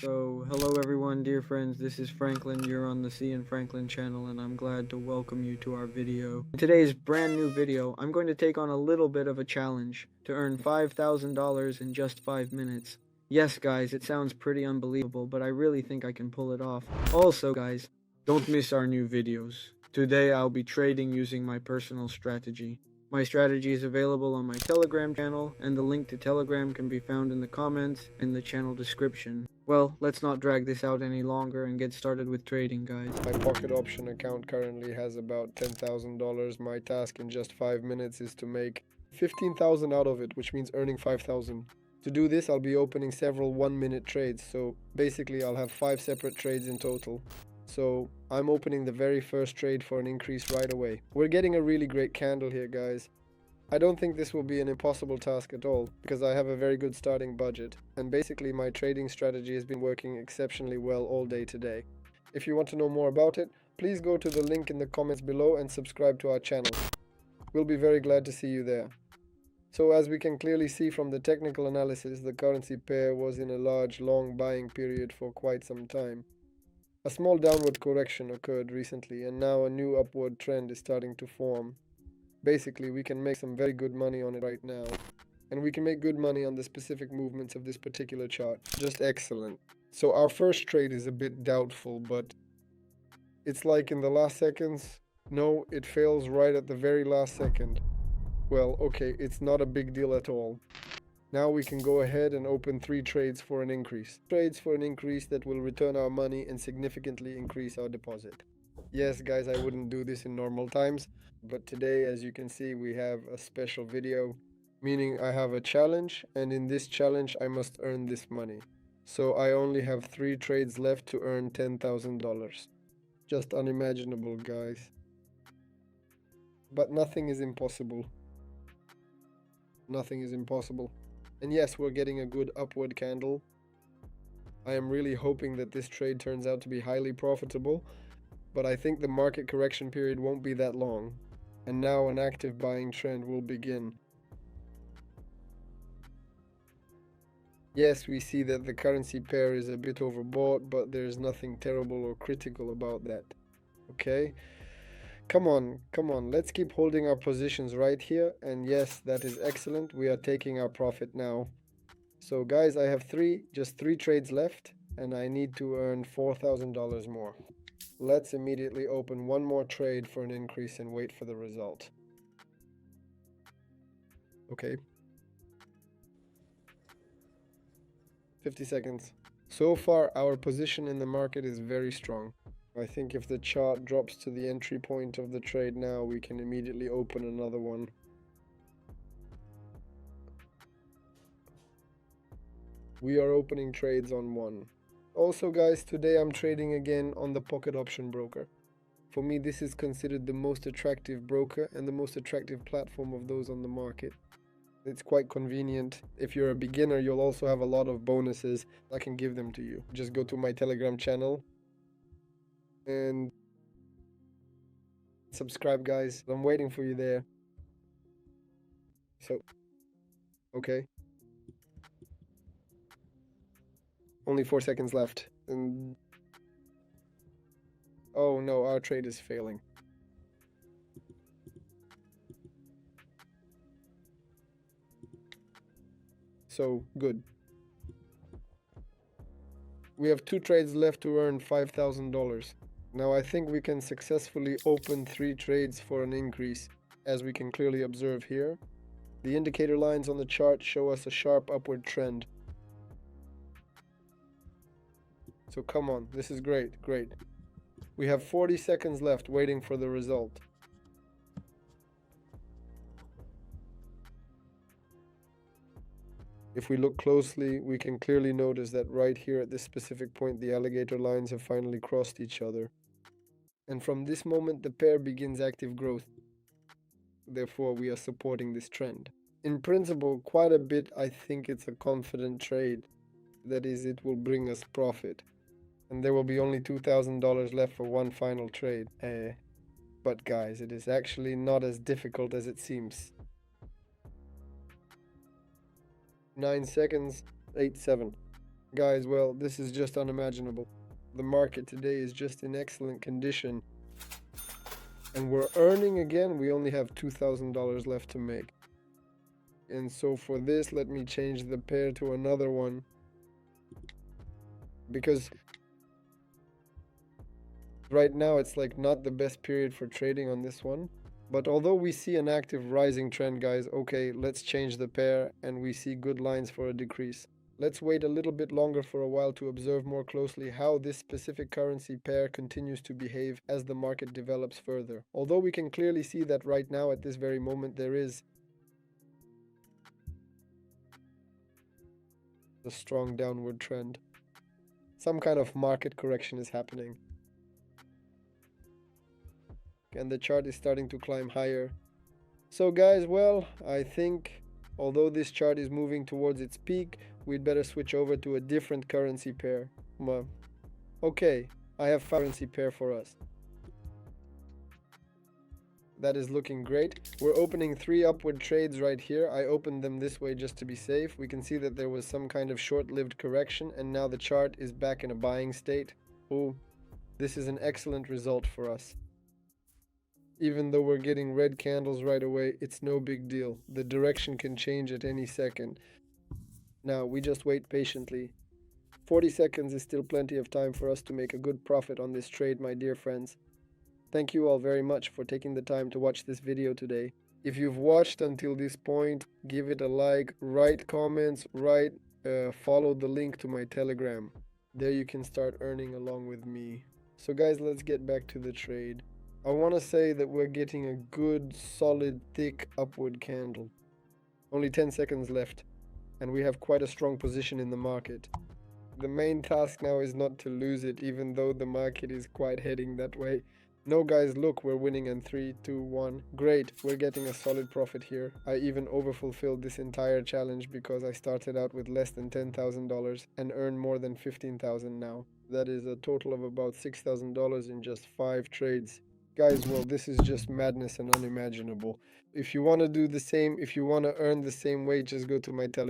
So, hello everyone, dear friends, this is Franklin. You're on the C and Franklin channel, and I'm glad to welcome you to our video. In today's brand new video, I'm going to take on a little bit of a challenge to earn $5,000 in just 5 minutes. Yes, guys, it sounds pretty unbelievable, but I really think I can pull it off. Also, guys, don't miss our new videos. Today, I'll be trading using my personal strategy. My strategy is available on my Telegram channel, and the link to Telegram can be found in the comments and the channel description. Well, let's not drag this out any longer and get started with trading, guys. My pocket option account currently has about $10,000. My task in just 5 minutes is to make 15,000 out of it, which means earning 5,000. To do this, I'll be opening several 1-minute trades, so basically I'll have 5 separate trades in total. So I'm opening the very first trade for an increase right away. We're getting a really great candle here, guys. I don't think this will be an impossible task at all, because I have a very good starting budget, and basically my trading strategy has been working exceptionally well all day today. If you want to know more about it, please go to the link in the comments below and subscribe to our channel. We'll be very glad to see you there. So as we can clearly see from the technical analysis, the currency pair was in a large long buying period for quite some time. A small downward correction occurred recently, and now a new upward trend is starting to form. Basically, we can make some very good money on it right now, and we can make good money on the specific movements of this particular chart. Just excellent. So our first trade is a bit doubtful, but it's like in the last seconds. No, it fails right at the very last second. Well, okay, it's not a big deal at all. Now we can go ahead and open 3 trades for an increase. Trades for an increase that will return our money and significantly increase our deposit. Yes, guys, I wouldn't do this in normal times, but today, as you can see, we have a special video, meaning I have a challenge, and in this challenge I must earn this money. So I only have 3 trades left to earn $10,000. Just unimaginable, guys. But nothing is impossible. Nothing is impossible. And yes, we're getting a good upward candle. I am really hoping that this trade turns out to be highly profitable, but I think the market correction period won't be that long, and now an active buying trend will begin. Yes, we see that the currency pair is a bit overbought, but there's nothing terrible or critical about that. Okay? Come on, let's keep holding our positions right here, and yes, that is excellent. We are taking our profit now. So guys, I have just three trades left, and I need to earn $4,000 more. Let's immediately open one more trade for an increase and wait for the result. Okay. 50 seconds. So far, our position in the market is very strong. I think if the chart drops to the entry point of the trade now, we can immediately open another one. We are opening trades on one. Also, guys, today I'm trading again on the Pocket Option Broker. For me, this is considered the most attractive broker and the most attractive platform of those on the market. It's quite convenient. If you're a beginner, you'll also have a lot of bonuses. I can give them to you. Just go to my Telegram channel and subscribe, guys. I'm waiting for you there. So, okay. Only 4 seconds left. And oh no, our trade is failing. So, good. We have 2 trades left to earn $5,000. Now I think we can successfully open 3 trades for an increase, as we can clearly observe here. The indicator lines on the chart show us a sharp upward trend. So come on, this is great. We have 40 seconds left waiting for the result. If we look closely, we can clearly notice that right here at this specific point, the alligator lines have finally crossed each other. And from this moment, the pair begins active growth. Therefore, we are supporting this trend. In principle, quite a bit, I think it's a confident trade. That is, it will bring us profit. And there will be only $2,000 left for one final trade. But guys, it is actually not as difficult as it seems. 9 seconds, 8, 7. Guys, well, this is just unimaginable. The market today is just in excellent condition. And we're earning again. We only have $2,000 left to make. And so for this, let me change the pair to another one. Because right now it's like not the best period for trading on this one. But although we see an active rising trend, guys, okay, let's change the pair and we see good lines for a decrease. Let's wait a little bit longer for a while to observe more closely how this specific currency pair continues to behave as the market develops further. Although we can clearly see that right now at this very moment there is a strong downward trend. Some kind of market correction is happening. And the chart is starting to climb higher. So guys, well, I think although this chart is moving towards its peak, we'd better switch over to a different currency pair. Okay, I have currency pair for us. That is looking great. We're opening 3 upward trades right here. I opened them this way just to be safe. We can see that there was some kind of short-lived correction and now the chart is back in a buying state. Oh, this is an excellent result for us. Even though we're getting red candles right away, it's no big deal. The direction can change at any second. Now, we just wait patiently. 40 seconds is still plenty of time for us to make a good profit on this trade, my dear friends. Thank you all very much for taking the time to watch this video today. If you've watched until this point, give it a like, write comments, follow the link to my Telegram. There you can start earning along with me. So guys, let's get back to the trade. I want to say that we're getting a good, solid, thick upward candle. Only 10 seconds left, and we have quite a strong position in the market. The main task now is not to lose it, even though the market is quite heading that way. No guys, look, we're winning in 3, 2, 1. Great, we're getting a solid profit here. I even overfulfilled this entire challenge because I started out with less than $10,000 and earned more than $15,000 now. That is a total of about $6,000 in just 5 trades. Guys, well, this is just madness and unimaginable. If you want to do the same, if you want to earn the same way, just go to my Telegram.